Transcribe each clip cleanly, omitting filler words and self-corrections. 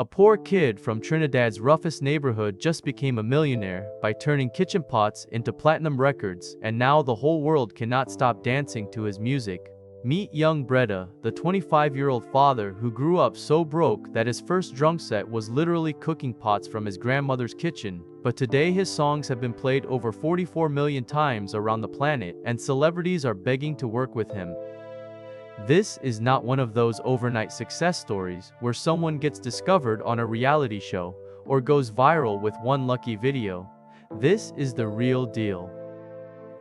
A poor kid from Trinidad's roughest neighborhood just became a millionaire by turning kitchen pots into platinum records, and now the whole world cannot stop dancing to his music. Meet young Bredda, the 25-year-old father who grew up so broke that his first drum set was literally cooking pots from his grandmother's kitchen. But today his songs have been played over 44 million times around the planet, and celebrities are begging to work with him. This is not one of those overnight success stories where someone gets discovered on a reality show or goes viral with one lucky video. This is the real deal.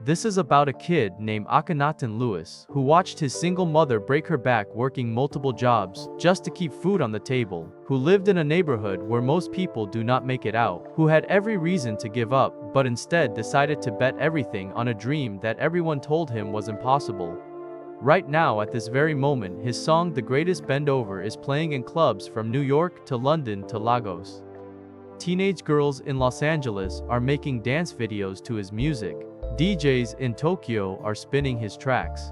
This is about a kid named Akhenaton Lewis who watched his single mother break her back working multiple jobs just to keep food on the table, who lived in a neighborhood where most people do not make it out, who had every reason to give up but instead decided to bet everything on a dream that everyone told him was impossible. Right now, at this very moment, his song The Greatest Bendover is playing in clubs from New York to London to Lagos. Teenage girls in Los Angeles are making dance videos to his music. DJs in Tokyo are spinning his tracks.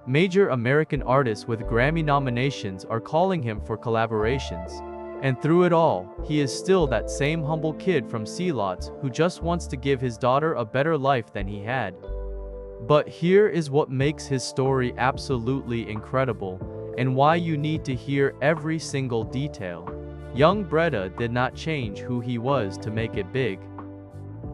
Major American artists with Grammy nominations are calling him for collaborations. And through it all, he is still that same humble kid from Celots who just wants to give his daughter a better life than he had. But here is what makes his story absolutely incredible, and why you need to hear every single detail. Young Bredda did not change who he was to make it big.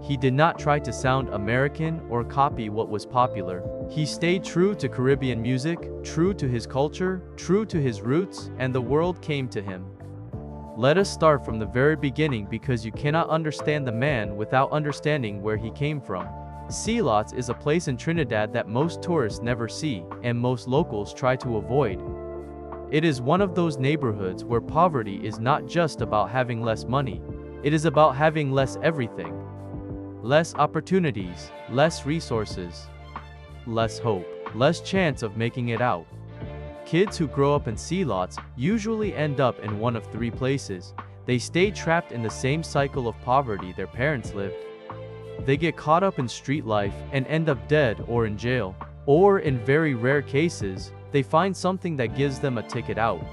He did not try to sound American or copy what was popular. He stayed true to Caribbean music, true to his culture, true to his roots, and the world came to him. Let us start from the very beginning, because you cannot understand the man without understanding where he came from. Celots is a place in Trinidad that most tourists never see, and most locals try to avoid. It is one of those neighborhoods where poverty is not just about having less money, it is about having less everything. Less opportunities, less resources, less hope, less chance of making it out. Kids who grow up in Celots usually end up in one of three places. They stay trapped in the same cycle of poverty their parents lived. They get caught up in street life and end up dead or in jail. Or in very rare cases, they find something that gives them a ticket out.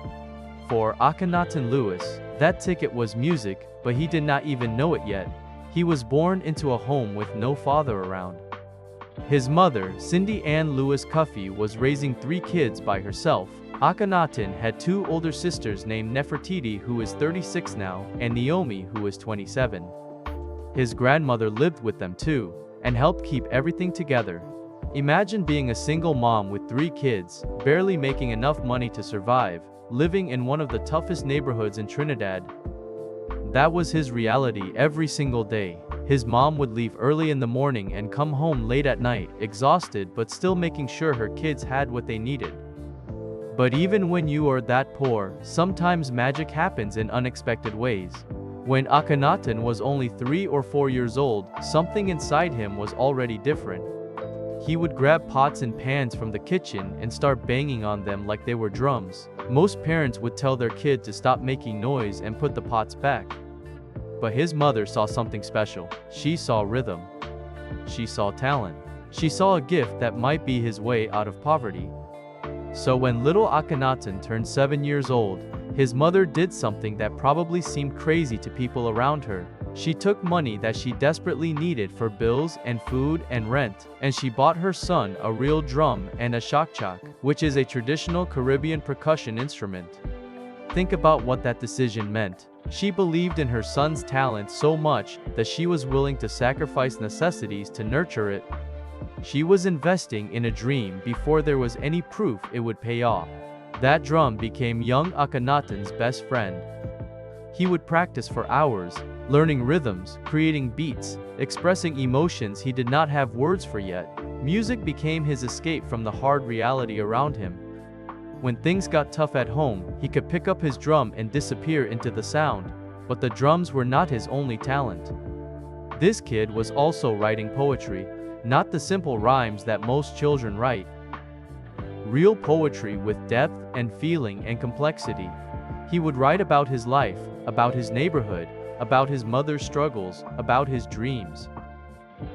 For Akhenaton Lewis, that ticket was music, but he did not even know it yet. He was born into a home with no father around. His mother, Cindy Ann Lewis Cuffey, was raising 3 kids by herself. Akhenaton had 2 older sisters named Nefertiti, who is 36 now, and Naomi, who is 27. His grandmother lived with them too, and helped keep everything together. Imagine being a single mom with 3 kids, barely making enough money to survive, living in one of the toughest neighborhoods in Trinidad. That was his reality every single day. His mom would leave early in the morning and come home late at night, exhausted but still making sure her kids had what they needed. But even when you are that poor, sometimes magic happens in unexpected ways. When Akhenaton was only 3 or 4 years old, something inside him was already different. He would grab pots and pans from the kitchen and start banging on them like they were drums. Most parents would tell their kid to stop making noise and put the pots back. But his mother saw something special. She saw rhythm. She saw talent. She saw a gift that might be his way out of poverty. So when little Akhenaton turned 7 years old, his mother did something that probably seemed crazy to people around her. She took money that she desperately needed for bills and food and rent, and she bought her son a real drum and a shakchak, which is a traditional Caribbean percussion instrument. Think about what that decision meant. She believed in her son's talent so much that she was willing to sacrifice necessities to nurture it. She was investing in a dream before there was any proof it would pay off. That drum became young Akhenaton's best friend. He would practice for hours, learning rhythms, creating beats, expressing emotions he did not have words for yet. Music became his escape from the hard reality around him. When things got tough at home, he could pick up his drum and disappear into the sound. But the drums were not his only talent. This kid was also writing poetry, not the simple rhymes that most children write. Real poetry with depth and feeling and complexity. He would write about his life, about his neighborhood, about his mother's struggles, about his dreams.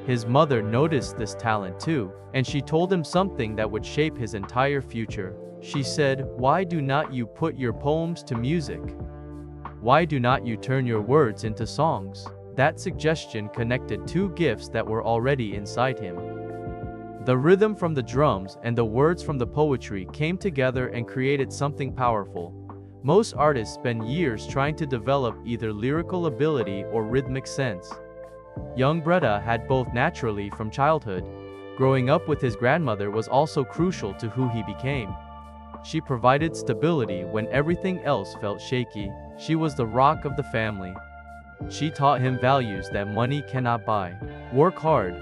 His mother noticed this talent too, and she told him something that would shape his entire future. She said, "Why do not you put your poems to music? Why do not you turn your words into songs? That suggestion connected two gifts that were already inside him. The rhythm from the drums and the words from the poetry came together and created something powerful. Most artists spend years trying to develop either lyrical ability or rhythmic sense. Young Bredda had both naturally from childhood. Growing up with his grandmother was also crucial to who he became. She provided stability when everything else felt shaky. She was the rock of the family. She taught him values that money cannot buy. Work hard.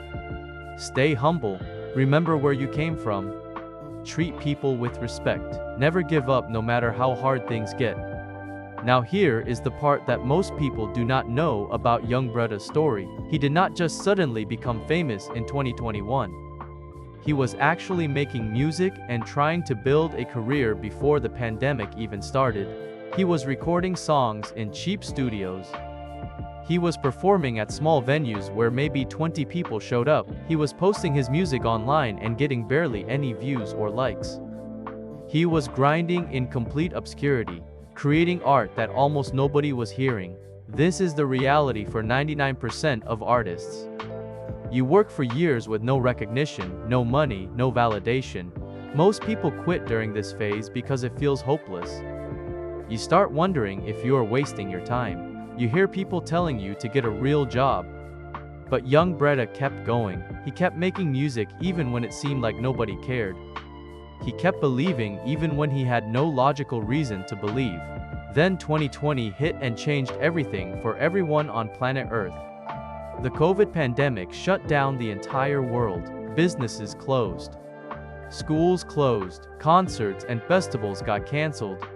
Stay humble. Remember where you came from. Treat people with respect. Never give up no matter how hard things get. Now here is the part that most people do not know about young Bredda's story. He did not just suddenly become famous in 2021. He was actually making music and trying to build a career before the pandemic even started. He was recording songs in cheap studios. He was performing at small venues where maybe 20 people showed up. He was posting his music online and getting barely any views or likes. He was grinding in complete obscurity, creating art that almost nobody was hearing. This is the reality for 99% of artists. You work for years with no recognition, no money, no validation. Most people quit during this phase because it feels hopeless. You start wondering if you are wasting your time. You hear people telling you to get a real job. But young Bredda kept going. He kept making music even when it seemed like nobody cared. He kept believing even when he had no logical reason to believe. Then 2020 hit and changed everything for everyone on planet Earth. The COVID pandemic shut down the entire world. Businesses closed. Schools closed. Concerts and festivals got canceled.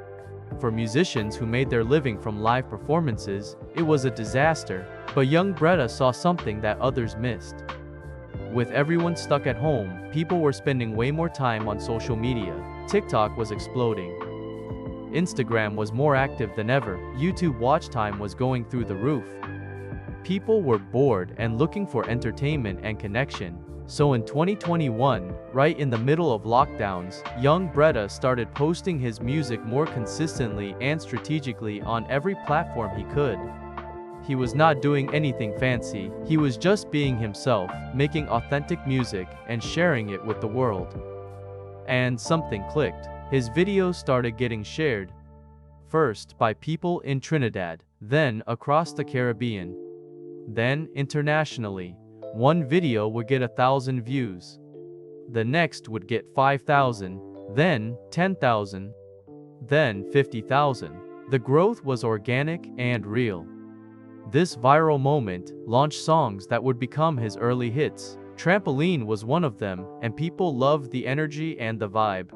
For musicians who made their living from live performances, it was a disaster. But young Bredda saw something that others missed. With everyone stuck at home, people were spending way more time on social media. TikTok was exploding. Instagram was more active than ever. YouTube watch time was going through the roof. People were bored and looking for entertainment and connection. So in 2021, right in the middle of lockdowns, young Bredda started posting his music more consistently and strategically on every platform he could. He was not doing anything fancy. He was just being himself, making authentic music and sharing it with the world. And something clicked. His videos started getting shared. First by people in Trinidad, then across the Caribbean, then internationally. One video would get 1,000 views. The next would get 5,000, then 10,000, then 50,000. The growth was organic and real. This viral moment launched songs that would become his early hits. Trampoline was one of them, and people loved the energy and the vibe.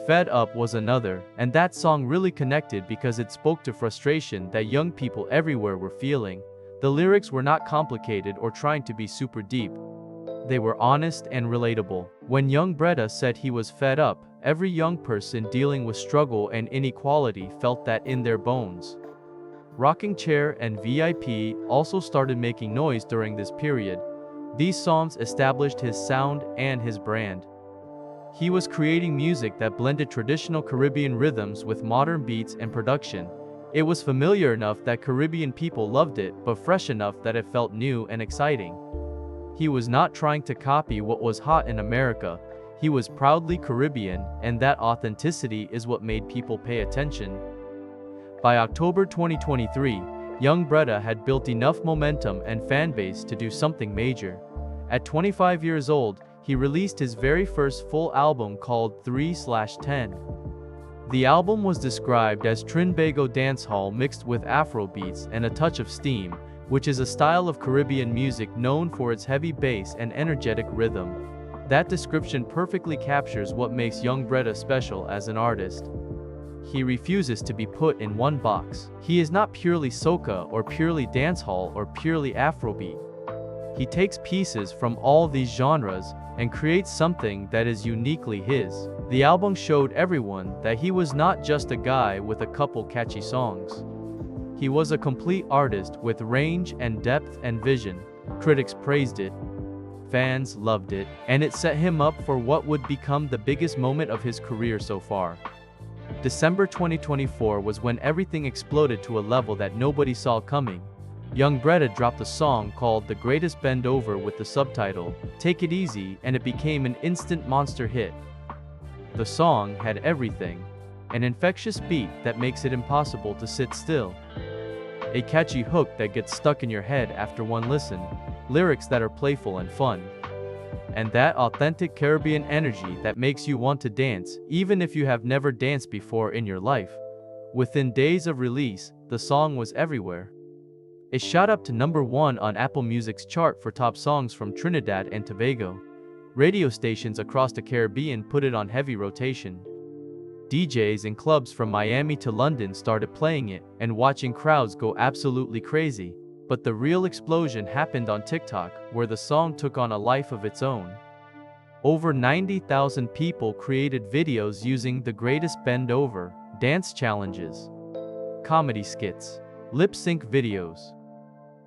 Fed Up was another, and that song really connected because it spoke to frustration that young people everywhere were feeling. The lyrics were not complicated or trying to be super deep. They were honest and relatable. When young Bredda said he was fed up, every young person dealing with struggle and inequality felt that in their bones. Rocking Chair and VIP also started making noise during this period. These songs established his sound and his brand. He was creating music that blended traditional Caribbean rhythms with modern beats and production. It was familiar enough that Caribbean people loved it, but fresh enough that it felt new and exciting. He was not trying to copy what was hot in America. He was proudly Caribbean, and that authenticity is what made people pay attention. By October 2023, young Bredda had built enough momentum and fanbase to do something major. At 25 years old, he released his very first full album called 3/10. The album was described as Trinbago dancehall mixed with Afrobeats and a touch of steam, which is a style of Caribbean music known for its heavy bass and energetic rhythm. That description perfectly captures what makes young Bredda special as an artist. He refuses to be put in one box. He is not purely soca or purely dancehall or purely Afrobeat. He takes pieces from all these genres and creates something that is uniquely his. The album showed everyone that he was not just a guy with a couple catchy songs. He was a complete artist with range and depth and vision. Critics praised it. Fans loved it, and it set him up for what would become the biggest moment of his career so far. December 2024 was when everything exploded to a level that nobody saw coming. Young Bredda dropped a song called The Greatest Bendover with the subtitle, Take It Easy, and it became an instant monster hit. The song had everything. An infectious beat that makes it impossible to sit still. A catchy hook that gets stuck in your head after one listen. Lyrics that are playful and fun. And that authentic Caribbean energy that makes you want to dance, even if you have never danced before in your life. Within days of release, the song was everywhere. It shot up to #1 on Apple Music's chart for top songs from Trinidad and Tobago. Radio stations across the Caribbean put it on heavy rotation. DJs in clubs from Miami to London started playing it, and watching crowds go absolutely crazy. But the real explosion happened on TikTok, where the song took on a life of its own. Over 90,000 people created videos using The Greatest Bendover, dance challenges, comedy skits, lip-sync videos,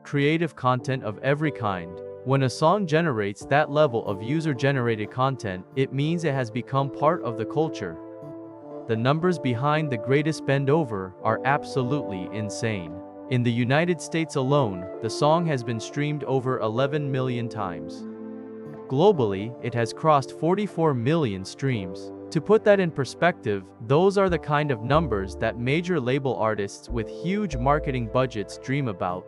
creative content of every kind. When a song generates that level of user-generated content, it means it has become part of the culture. The numbers behind The Greatest Bendover are absolutely insane. In the United States alone, the song has been streamed over 11 million times. Globally, it has crossed 44 million streams. To put that in perspective, those are the kind of numbers that major label artists with huge marketing budgets dream about.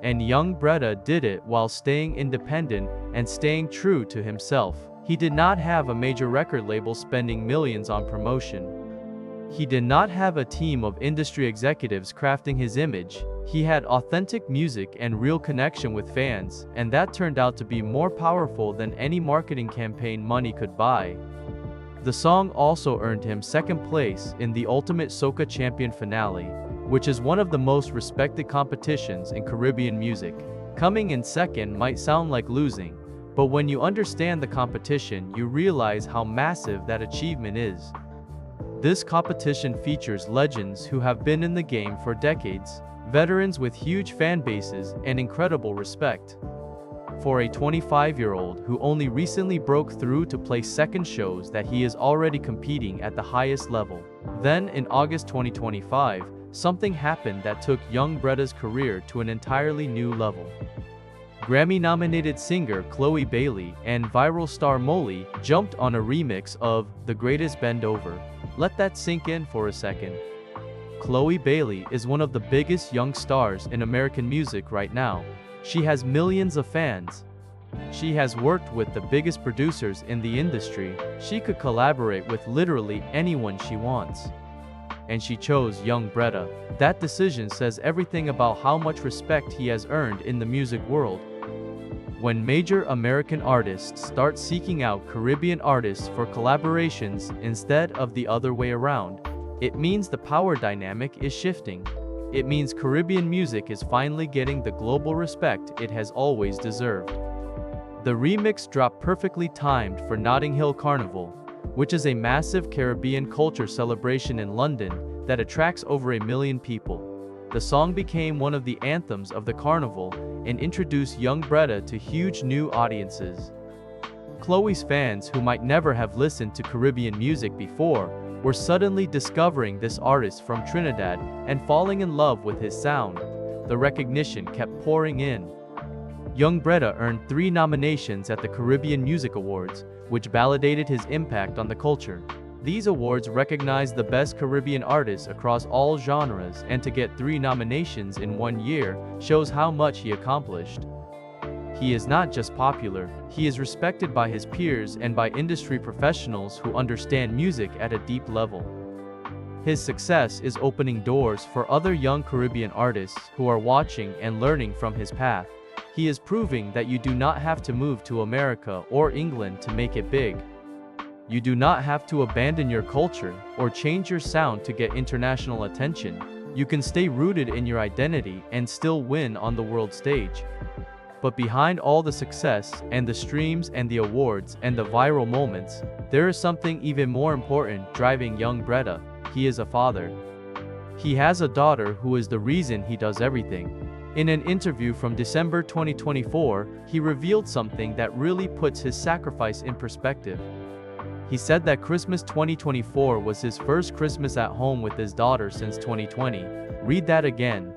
And young Bredda did it while staying independent and staying true to himself. He did not have a major record label spending millions on promotion. He did not have a team of industry executives crafting his image. He had authentic music and real connection with fans, and that turned out to be more powerful than any marketing campaign money could buy. The song also earned him second place in the Ultimate Soca Champion finale, which is one of the most respected competitions in Caribbean music. Coming in second might sound like losing, but when you understand the competition, you realize how massive that achievement is. This competition features legends who have been in the game for decades, veterans with huge fan bases and incredible respect. For a 25-year-old who only recently broke through to play second shows that he is already competing at the highest level. Then in August 2025, something happened that took young Bredda's career to an entirely new level. Grammy-nominated singer Chloe Bailey and viral star Molly jumped on a remix of The Greatest Bendover. Let that sink in for a second. Chloe Bailey is one of the biggest young stars in American music right now. She has millions of fans. She has worked with the biggest producers in the industry. She could collaborate with literally anyone she wants. And she chose young Bredda. That decision says everything about how much respect he has earned in the music world. When major American artists start seeking out Caribbean artists for collaborations instead of the other way around, it means the power dynamic is shifting. It means Caribbean music is finally getting the global respect it has always deserved. The remix dropped perfectly timed for Notting Hill Carnival, which is a massive Caribbean culture celebration in London that attracts over 1 million people. The song became one of the anthems of the carnival and introduced young Bredda to huge new audiences. Chloe's fans, who might never have listened to Caribbean music before, were suddenly discovering this artist from Trinidad and falling in love with his sound. The recognition kept pouring in. Young Bredda earned 3 nominations at the Caribbean Music Awards, which validated his impact on the culture. These awards recognize the best Caribbean artists across all genres, and to get 3 nominations in 1 year shows how much he accomplished. He is not just popular, he is respected by his peers and by industry professionals who understand music at a deep level. His success is opening doors for other young Caribbean artists who are watching and learning from his path. He is proving that you do not have to move to America or England to make it big. You do not have to abandon your culture or change your sound to get international attention. You can stay rooted in your identity and still win on the world stage. But behind all the success and the streams and the awards and the viral moments, there is something even more important driving young Bredda. He is a father. He has a daughter who is the reason he does everything. In an interview from December 2024, he revealed something that really puts his sacrifice in perspective. He said that Christmas 2024 was his first Christmas at home with his daughter since 2020. Read that again.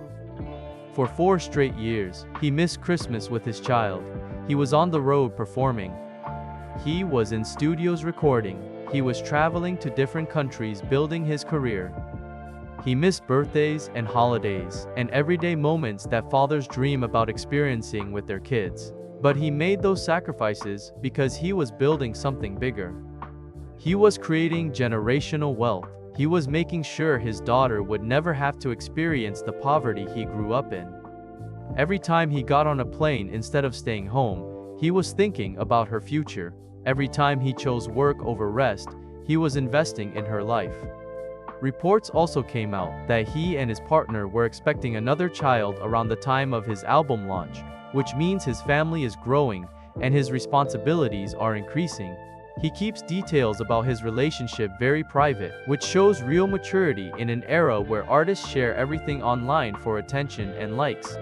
For 4 straight years, he missed Christmas with his child. He was on the road performing. He was in studios recording. He was traveling to different countries building his career. He missed birthdays and holidays, and everyday moments that fathers dream about experiencing with their kids. But he made those sacrifices because he was building something bigger. He was creating generational wealth. He was making sure his daughter would never have to experience the poverty he grew up in. Every time he got on a plane instead of staying home, he was thinking about her future. Every time he chose work over rest, he was investing in her life. Reports also came out that he and his partner were expecting another child around the time of his album launch, which means his family is growing and his responsibilities are increasing. He keeps details about his relationship very private, which shows real maturity in an era where artists share everything online for attention and likes.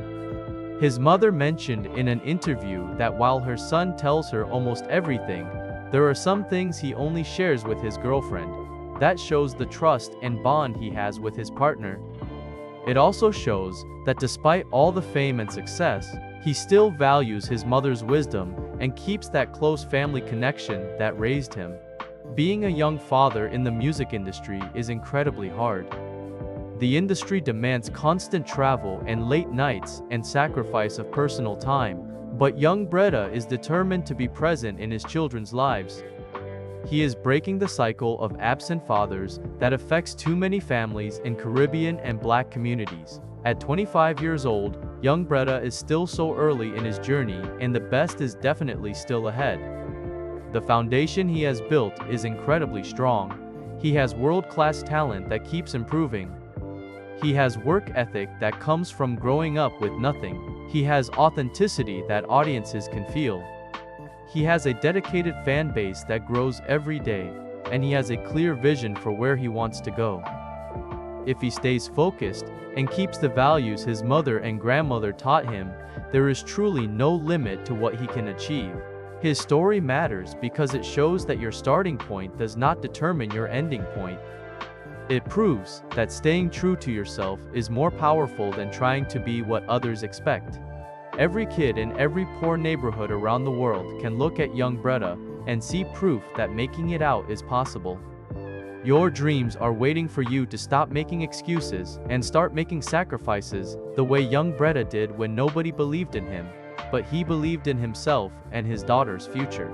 His mother mentioned in an interview that while her son tells her almost everything, there are some things he only shares with his girlfriend. That shows the trust and bond he has with his partner. It also shows that despite all the fame and success, he still values his mother's wisdom and keeps that close family connection that raised him. Being a young father in the music industry is incredibly hard. The industry demands constant travel and late nights and sacrifice of personal time, but young Bredda is determined to be present in his children's lives. He is breaking the cycle of absent fathers that affects too many families in Caribbean and Black communities. At 25 years old, young Bredda is still so early in his journey, and the best is definitely still ahead. The foundation he has built is incredibly strong. He has world-class talent that keeps improving. He has work ethic that comes from growing up with nothing. He has authenticity that audiences can feel. He has a dedicated fan base that grows every day, and he has a clear vision for where he wants to go. If he stays focused and keeps the values his mother and grandmother taught him, there is truly no limit to what he can achieve. His story matters because it shows that your starting point does not determine your ending point. It proves that staying true to yourself is more powerful than trying to be what others expect. Every kid in every poor neighborhood around the world can look at young Bredda and see proof that making it out is possible. Your dreams are waiting for you to stop making excuses and start making sacrifices the way young Bredda did when nobody believed in him, but he believed in himself and his daughter's future.